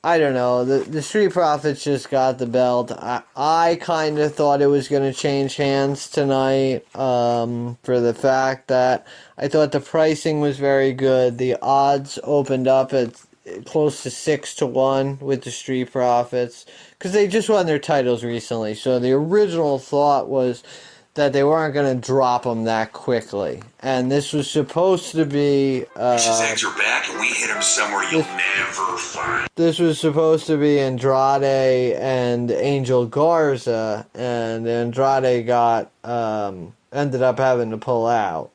I don't know. The Street Profits just got the belt. I kind of thought it was going to change hands tonight for the fact that I thought the pricing was very good. The odds opened up at close to 6-1 with the Street Profits because they just won their titles recently. So the original thought was that they weren't going to drop them that quickly. And this was supposed to be... His eggs are back and we hit him somewhere you'll never find. This was supposed to be Andrade and Angel Garza, and Andrade got ended up having to pull out.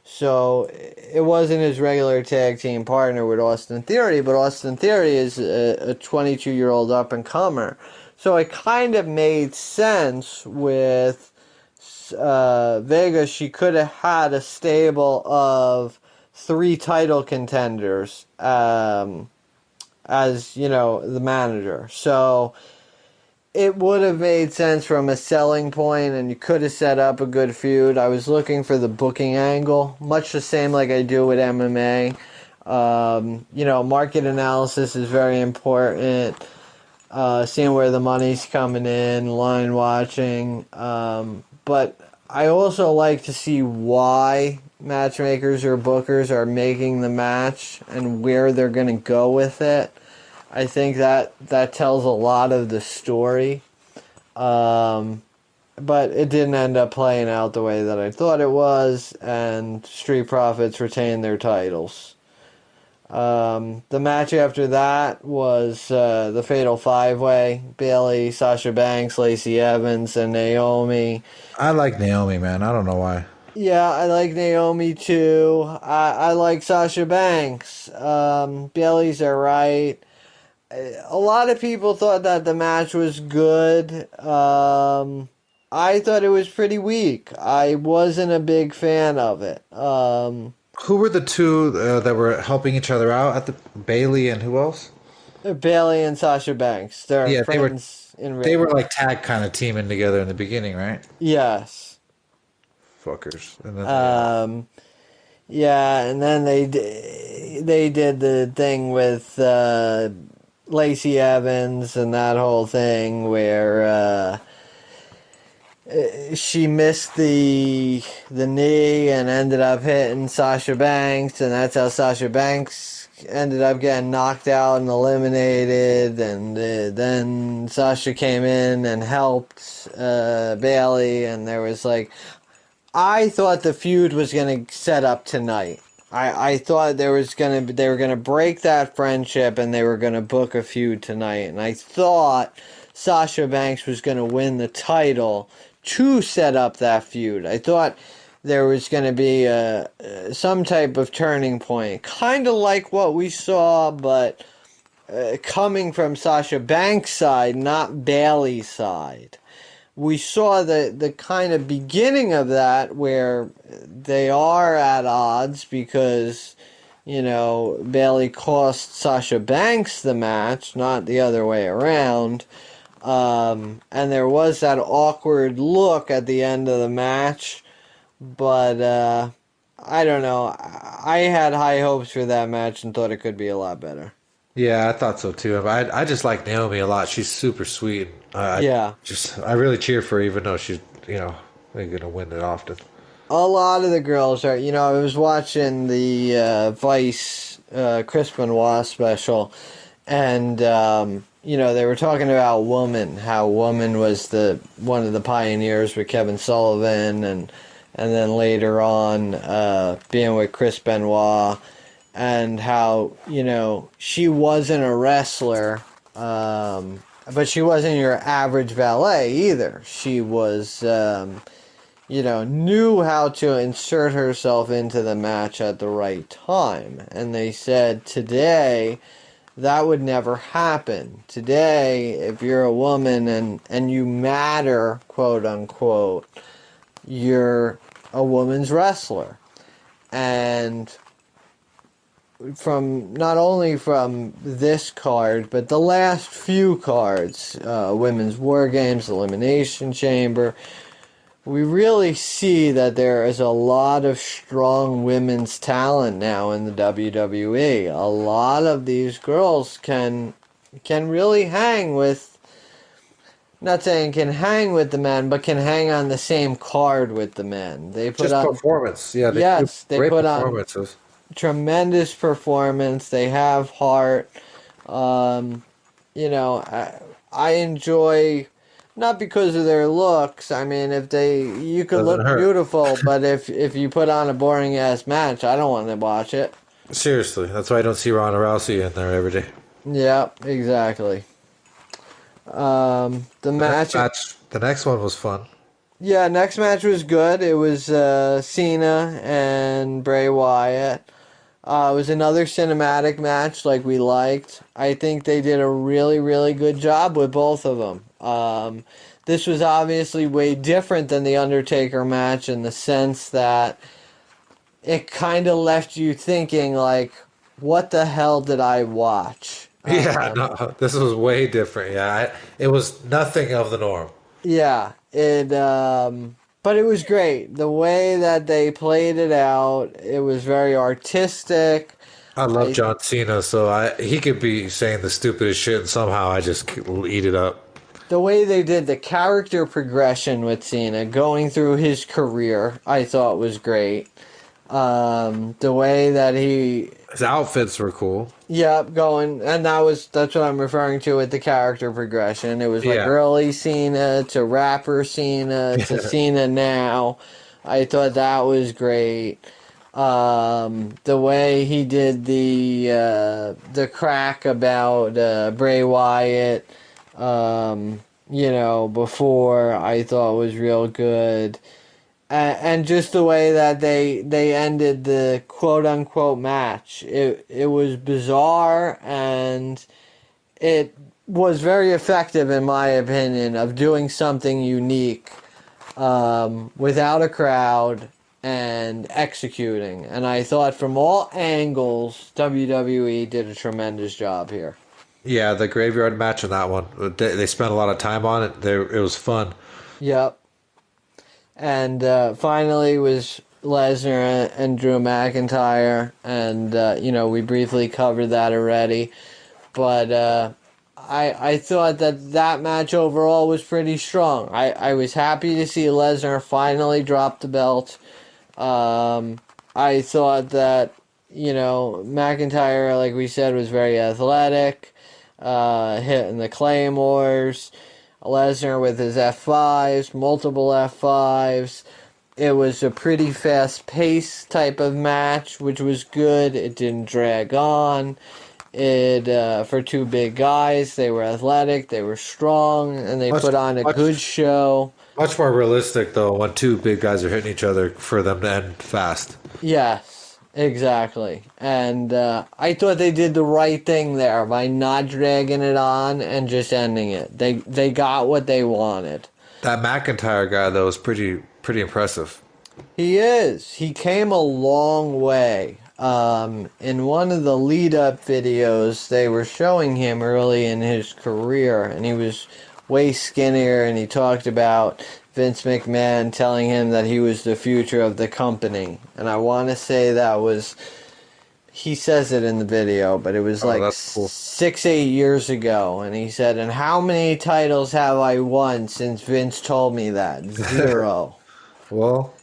So it wasn't his regular tag team partner with Austin Theory, but Austin Theory is a 22-year-old up-and-comer. So it kind of made sense with Vega. She could have had a stable of 3 title contenders as, you know, the manager. So it would have made sense from a selling point, and you could have set up a good feud. I was looking for the booking angle, much the same like I do with MMA. You know, market analysis is very important. Seeing where the money's coming in, line watching. But I also like to see why matchmakers or bookers are making the match and where they're going to go with it. I think that tells a lot of the story. But it didn't end up playing out the way that I thought it was, and Street Profits retained their titles. The match after that was the Fatal 5-Way. Bayley, Sasha Banks, Lacey Evans, and Naomi. I like Naomi, man. I don't know why. Yeah, I like Naomi too. I like Sasha Banks. Bayley's alright. A lot of people thought that the match was good. I thought it was pretty weak. I wasn't a big fan of it. Who were the two that were helping each other out at the Bailey and who else? Bayley and Sasha Banks. They're friends in real They were like tag kind of teaming together in the beginning, right? Yes. Fuckers. And then yeah, and then they did the thing with Lacey Evans and that whole thing where she missed the knee and ended up hitting Sasha Banks, and that's how Sasha Banks ended up getting knocked out and eliminated. And then Sasha came in and helped Bayley, and there was like, I thought the feud was going to set up tonight. I thought they were going to break that friendship and they were going to book a feud tonight. And I thought Sasha Banks was going to win the title to set up that feud. I thought there was going to be some type of turning point, kind of like what we saw, but coming from Sasha Banks' side, not Bayley's side. We saw the kind of beginning of that where they are at odds because, you know, Bayley cost Sasha Banks the match, not the other way around. And there was that awkward look at the end of the match. But I don't know. I had high hopes for that match and thought it could be a lot better. yeah, I thought so too. I just like Naomi a lot. She's super sweet. Yeah. I really cheer for her, even though she's, you know, ain't gonna win it often. A lot of the girls are, you know, I was watching the Vice Chris Benoit special, and you know, they were talking about Woman, how Woman was one of the pioneers with Kevin Sullivan, and then later on being with Chris Benoit, and how, you know, she wasn't a wrestler, but she wasn't your average valet either. She was, you know, knew how to insert herself into the match at the right time. And they said today that would never happen. Today, if you're a woman and you matter, quote unquote, you're a woman's wrestler. And from not only from this card, but the last few cards, Women's War Games, Elimination Chamber, we really see that there is a lot of strong women's talent now in the WWE. A lot of these girls can really hang with, not saying can hang with the men, but can hang on the same card with the men. They put Just on performance. Yeah, they great put on performances. tremendous performance. They have heart. You know, I enjoy, not because of their looks. I mean, you could Doesn't look hurt. beautiful, but if you put on a boring ass match, I don't want to watch it. Seriously, that's why I don't see Ronda Rousey in there every day. Yep, exactly. The next one was fun. Yeah, next match was good. It was Cena and Bray Wyatt. It was another cinematic match like we liked. I think they did a really, really good job with both of them. This was obviously way different than the Undertaker match in the sense that it kind of left you thinking, like, what the hell did I watch? Yeah, no, this was way different. Yeah, it was nothing of the norm. Yeah, but it was great. The way that they played it out, it was very artistic. I love John Cena, so he could be saying the stupidest shit, and somehow I just eat it up. The way they did the character progression with Cena, going through his career, I thought was great. The way that his outfits were cool. Yep, and that's what I'm referring to with the character progression. It was like early Cena to rapper Cena to Cena now. I thought that was great. The way he did the crack about Bray Wyatt, before, I thought was real good. And just the way that they ended the quote-unquote match. It was bizarre, and it was very effective, in my opinion, of doing something unique without a crowd and executing. And I thought from all angles, WWE did a tremendous job here. Yeah, the graveyard match on that one, they spent a lot of time on it. It was fun. Yep. And finally was Lesnar and Drew McIntyre, and we briefly covered that already. But I thought that match overall was pretty strong. I was happy to see Lesnar finally drop the belt. I thought that McIntyre, like we said, was very athletic, hitting the claymores. Lesnar with his F5s, multiple F5s. It was a pretty fast-paced type of match, which was good. It didn't drag on. For two big guys, they were athletic, they were strong, and they put on a good show. Much more realistic, though, when two big guys are hitting each other for them to end fast. Yes, exactly. And I thought they did the right thing there by not dragging it on and just ending it. They got what they wanted. That McIntyre guy, though, was pretty impressive. He is. He came a long way. In one of the lead-up videos, they were showing him early in his career, and he was way skinnier, and he talked about Vince McMahon telling him that he was the future of the company. And I want to say that was, he says it in the video, but it was like cool. 6-8 years ago. And he said, and how many titles have I won since Vince told me that? 0. Well,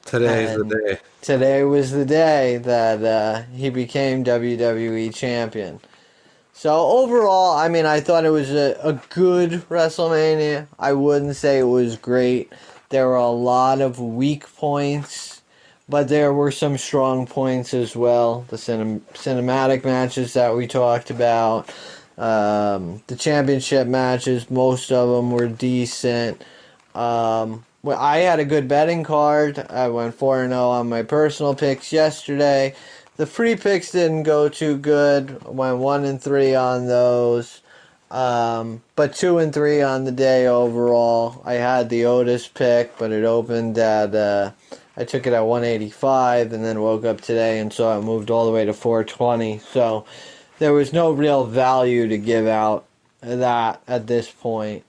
today's the day. Today was the day that he became WWE champion. So overall, I mean, I thought it was a good WrestleMania. I wouldn't say it was great. There were a lot of weak points, but there were some strong points as well. The cinematic matches that we talked about, the championship matches, most of them were decent. I had a good betting card. I went 4-0 on my personal picks yesterday. the free picks didn't go too good. Went 1-3 on those. But 2-3 on the day overall. I had the Otis pick, but it opened at, I took it at 185 and then woke up today and saw it moved all the way to 420. So there was no real value to give out that at this point.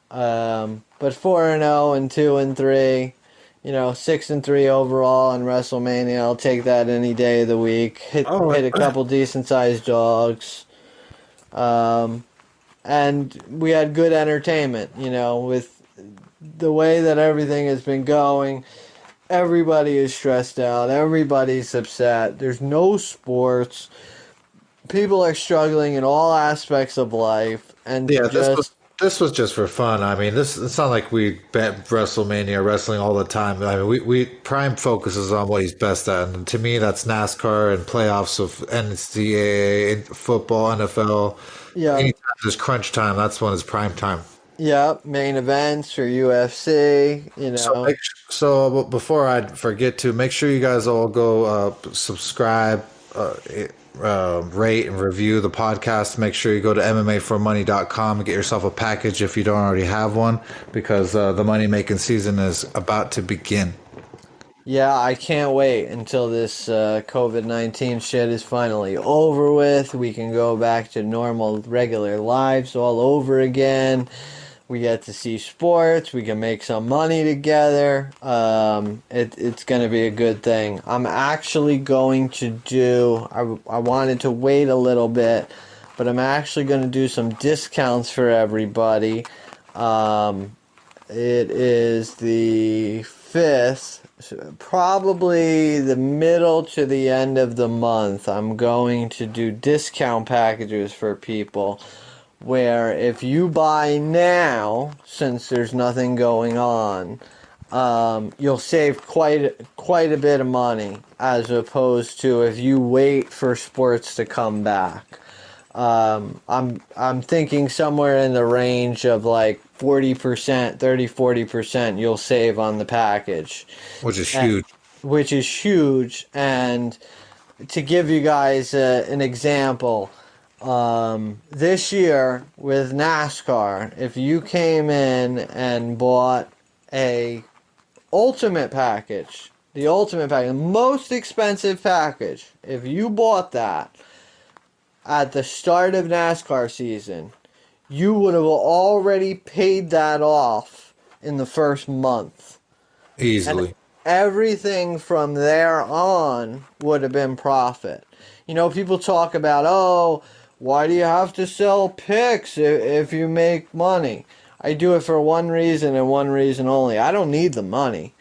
But 4-0 and 2-3, 6-3 overall on Wrestlemania. I'll take that any day of the week. Hit a couple decent sized dogs. And we had good entertainment, with the way that everything has been going. Everybody is stressed out. Everybody's upset. There's no sports. People are struggling in all aspects of life. And this was just for fun. I mean, it's not like we bet WrestleMania wrestling all the time. I mean, we Prime focuses on what he's best at, and to me, that's NASCAR and playoffs of NCAA, football, NFL. Yeah. Anytime there's crunch time, that's when it's prime time. Yeah, main events for UFC. So before I forget to, make sure you guys all go subscribe, rate and review the podcast. Make sure you go to MMAforMoney.com and get yourself a package if you don't already have one, because the money making season is about to begin. Yeah, I can't wait until this COVID-19 shit is finally over with. We can go back to normal, regular lives all over again. We get to see sports. We can make some money together. It's going to be a good thing. I'm actually going to do... I wanted to wait a little bit, but I'm actually going to do some discounts for everybody. It is the 5th. Probably the middle to the end of the month, I'm going to do discount packages for people where if you buy now, since there's nothing going on, you'll save quite a bit of money as opposed to if you wait for sports to come back. I'm thinking somewhere in the range of like 40%, 30-40% you'll save on the package. Which is huge. Which is huge. And to give you guys an example, this year with NASCAR, if you came in and bought a ultimate package, the most expensive package, if you bought that at the start of NASCAR season, you would have already paid that off in the first month. Easily. And everything from there on would have been profit. People talk about, why do you have to sell picks if you make money? I do it for one reason and one reason only. I don't need the money,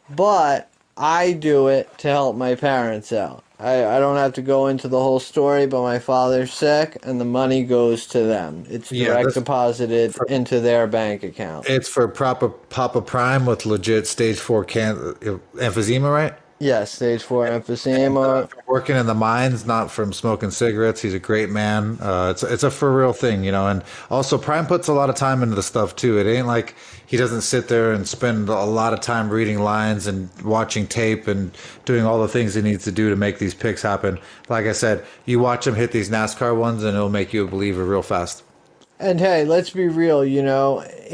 but I do it to help my parents out. I don't have to go into the whole story, but my father's sick, and the money goes to them. It's direct deposited into their bank account. It's for Papa Prime with legit stage 4 emphysema, right? Yes, stage 4 emphysema. Working in the mines, not from smoking cigarettes. He's a great man. It's a for real thing, And also, Prime puts a lot of time into the stuff too. It ain't like he doesn't sit there and spend a lot of time reading lines and watching tape and doing all the things he needs to do to make these picks happen. Like I said, you watch him hit these NASCAR ones, and it'll make you a believer real fast. And hey, let's be real, in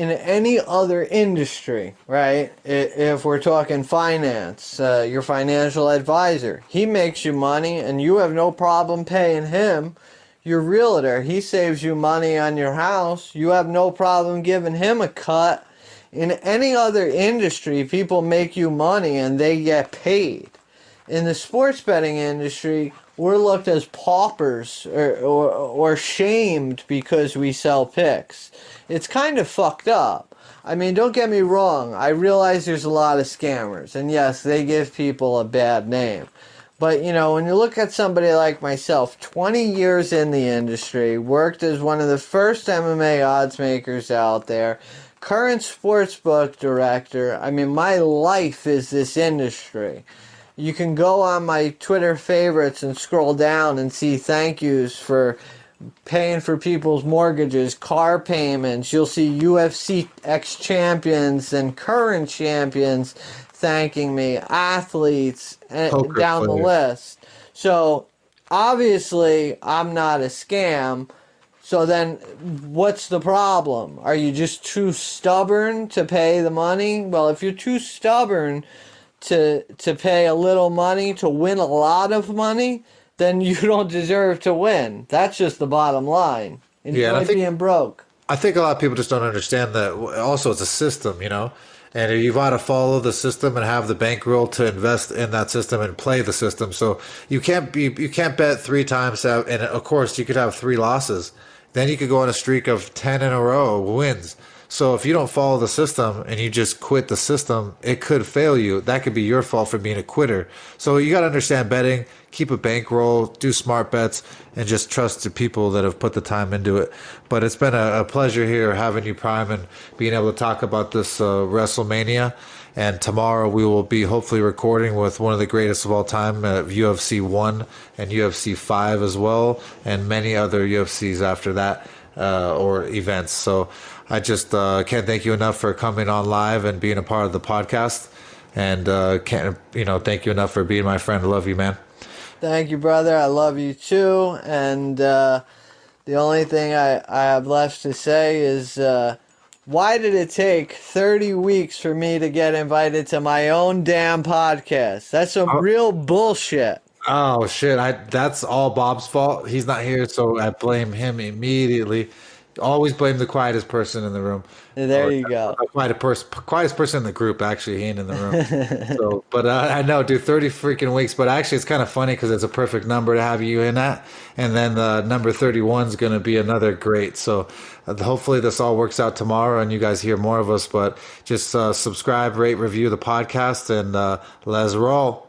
any other industry, right? If we're talking finance, your financial advisor, he makes you money and you have no problem paying him. Your realtor, he saves you money on your house. You have no problem giving him a cut. In any other industry, people make you money and they get paid. In the sports betting industry, we're looked as paupers or shamed because we sell picks. It's kind of fucked up. I mean, don't get me wrong. I realize there's a lot of scammers. And yes, they give people a bad name. But, when you look at somebody like myself, 20 years in the industry, worked as one of the first MMA odds makers out there, current sportsbook director. I mean, my life is this industry. You can go on my Twitter favorites and scroll down and see thank yous for paying for people's mortgages, car payments. You'll see UFC ex-champions and current champions thanking me, athletes, Poker down players. The list. So obviously I'm not a scam. So then what's the problem? Are you just too stubborn to pay the money? Well, if you're too stubborn to pay a little money to win a lot of money, then you don't deserve to win. That's just the bottom line. Enjoy being broke. I think a lot of people just don't understand that. Also, it's a system, you know, and you've got to follow the system and have the bankroll to invest in that system and play the system. So you can't bet 3 times, and of course you could have 3 losses. Then you could go on a streak of 10 in a row wins. So if you don't follow the system and you just quit the system, it could fail you. That could be your fault for being a quitter. So you got to understand betting, keep a bankroll, do smart bets, and just trust the people that have put the time into it. But it's been a pleasure here having you, Prime, and being able to talk about this Wrestlemania. And tomorrow we will be hopefully recording with one of the greatest of all time, UFC 1 and UFC 5 as well, and many other UFCs after that or events. So I just can't thank you enough for coming on live and being a part of the podcast. And can't thank you enough for being my friend. I love you, man. Thank you, brother. I love you too. And the only thing I have left to say is, why did it take 30 weeks for me to get invited to my own damn podcast? That's some real bullshit. Oh, shit. That's all Bob's fault. He's not here, so I blame him immediately. Always blame the quietest person in the room. There you go. Quietest person in the group, actually. He ain't in the room. So, but I know, dude, 30 freaking weeks. But actually, it's kind of funny because it's a perfect number to have you in at. And then the number 31 is going to be another great. So hopefully this all works out tomorrow and you guys hear more of us. But just subscribe, rate, review the podcast, and let's roll.